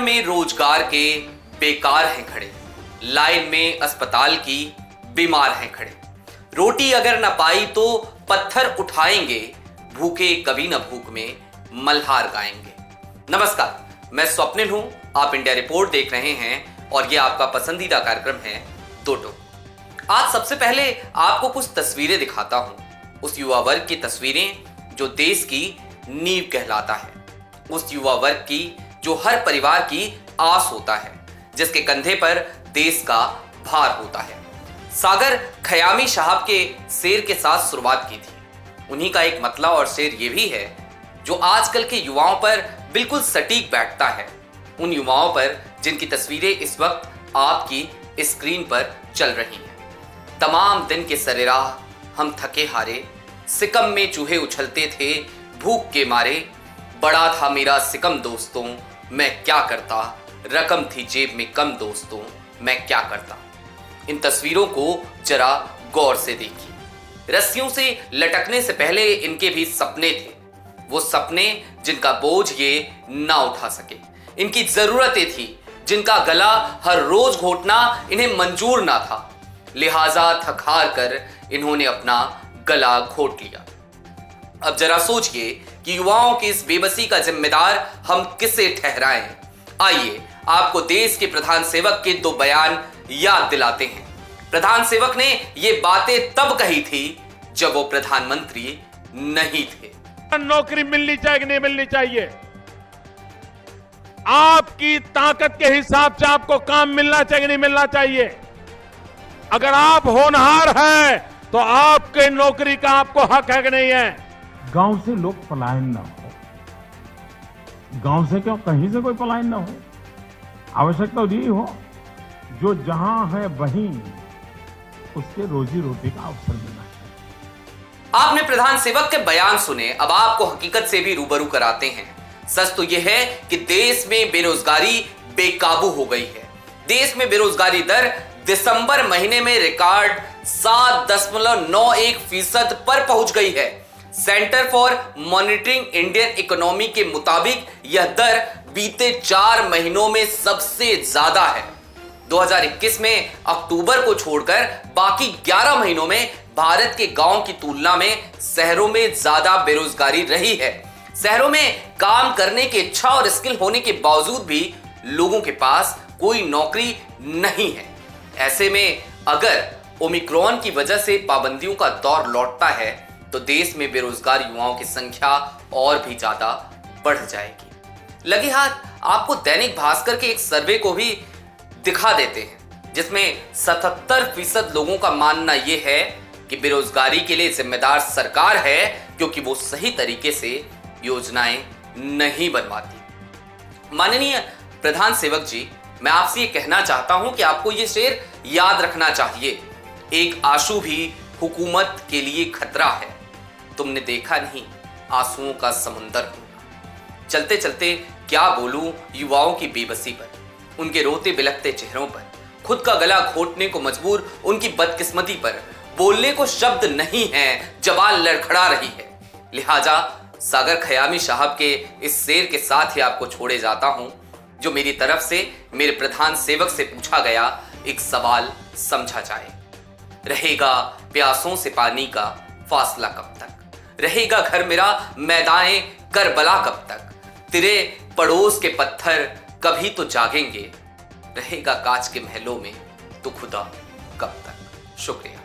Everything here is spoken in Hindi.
में रोजगार के बेकार हैं खड़े, लाइन में अस्पताल की बीमार हैं खड़े। रोटी अगर न पाई तो पत्थर उठाएंगे, भूखे कभी न भूख में मल्हार गाएंगे। नमस्कार, मैं स्वप्निल हूं, आप इंडिया रिपोर्ट देख रहे हैं और ये आपका पसंदीदा कार्यक्रम है दो टोक। आज सबसे पहले आपको कुछ तस्वीरें दिखाता हूं, उस युवा वर्ग की तस्वीरें जो देश की नींव कहलाता है, उस युवा वर्ग की जो हर परिवार की आस होता है, जिसके कंधे पर देश का भार होता है। सागर खयामी साहब के शेर के साथ शुरुआत की थी। उन्हीं का एक मतला और शेर ये भी है जो आजकल के युवाओं पर बिल्कुल सटीक बैठता है, उन युवाओं पर जिनकी तस्वीरें इस वक्त आपकी स्क्रीन पर चल रही हैं। तमाम दिन के सरेराह हम थके हारे, सिकम में चूहे उछलते थे भूख के मारे, बड़ा था मेरा सिकम दोस्तों मैं क्या करता, रकम थी जेब में कम दोस्तों मैं क्या करता। इन तस्वीरों को जरा गौर से देखिए। रस्सियों से लटकने से पहले इनके भी सपने थे, वो सपने जिनका बोझ ये ना उठा सके। इनकी जरूरतें थी जिनका गला हर रोज घोटना इन्हें मंजूर ना था, लिहाजा थक हार कर इन्होंने अपना गला घोट लिया। अब जरा सोचिए कि युवाओं की इस बेबसी का जिम्मेदार हम किसे ठहराएं। आइए आपको देश के प्रधान सेवक के दो बयान याद दिलाते हैं। प्रधान सेवक ने ये बातें तब कही थी जब वो प्रधानमंत्री नहीं थे। नौकरी मिलनी चाहिए कि नहीं मिलनी चाहिए, आपकी ताकत के हिसाब से आपको काम मिलना चाहिए कि नहीं मिलना चाहिए। अगर आप होनहार हैं तो आपके नौकरी का आपको हक है कि नहीं है। गांव से लोग पलायन ना हो, गांव से क्यों कहीं से कोई पलायन ना हो। आवश्यकता यही हो जो जहां है वहीं उसके रोजी रोटी का अवसर मिलना चाहिए। आपने प्रधान सेवक के बयान सुने, अब आपको हकीकत से भी रूबरू कराते हैं। सच तो यह है कि देश में बेरोजगारी बेकाबू हो गई है। देश में बेरोजगारी दर दिसंबर महीने में रिकॉर्ड 7.91% पर पहुंच गई है। Centre for monitoring Indian economy के मुताबिक यह दर बीते 4 महीनों में सबसे ज्यादा है। 2021 में अक्टूबर को छोड़कर बाकी 11 महीनों में भारत के गांव की तुलना में शहरों में ज्यादा बेरोजगारी रही है। शहरों में काम करने की इच्छा और स्किल होने के बावजूद भी लोगों के पास कोई नौकरी नहीं है। ऐसे में अगर ओमिक्रॉन की वजह से पाबंदियों का दौर लौटता है तो देश में बेरोजगार युवाओं की संख्या और भी ज्यादा बढ़ जाएगी। लगे हाथ आपको दैनिक भास्कर के एक सर्वे को भी दिखा देते हैं, जिसमें 77% लोगों का मानना यह है कि बेरोजगारी के लिए जिम्मेदार सरकार है, क्योंकि वो सही तरीके से योजनाएं नहीं बनवाती। माननीय प्रधान सेवक जी, मैं आपसे ये कहना चाहता हूं कि आपको ये शेर याद रखना चाहिए। एक आंसू भी हुकूमत के लिए खतरा है, तुमने देखा नहीं आंसुओं का समुंदर होगा। चलते चलते क्या बोलूं युवाओं की बेबसी पर, उनके रोते बिलखते चेहरों पर, खुद का गला घोटने को मजबूर उनकी बदकिस्मती पर। बोलने को शब्द नहीं है, जबान लड़खड़ा रही है। लिहाजा सागर खयामी साहब के इस शेर के साथ ही आपको छोड़े जाता हूं, जो मेरी तरफ से मेरे प्रधान सेवक से पूछा गया एक सवाल समझा जाए। रहेगा प्यासों से पानी का फासला कब तक, रहेगा घर मेरा मैदाने करबला कब तक, तेरे पड़ोस के पत्थर कभी तो जागेंगे, रहेगा कांच के महलों में तो खुदा कब तक। शुक्रिया।